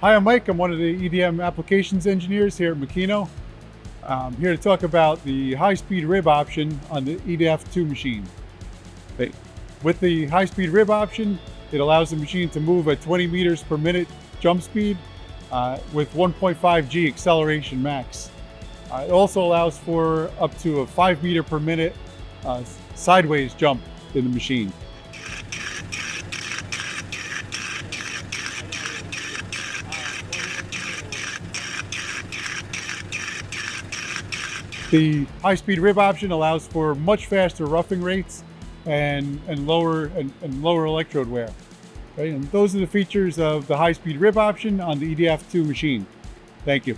Hi, I'm Mike. I'm one of the EDM Applications Engineers here at Makino. I'm here to talk about the high-speed rib option on the EDAF 2 machine. With the high-speed rib option, it allows the machine to move at 20 meters per minute jump speed with 1.5 G acceleration max. It also allows for up to a 5 meter per minute sideways jump in the machine. The high-speed rib option allows for much faster roughing rates and lower electrode wear. Okay? And those are the features of the high-speed rib option on the EDF 2 machine. Thank you.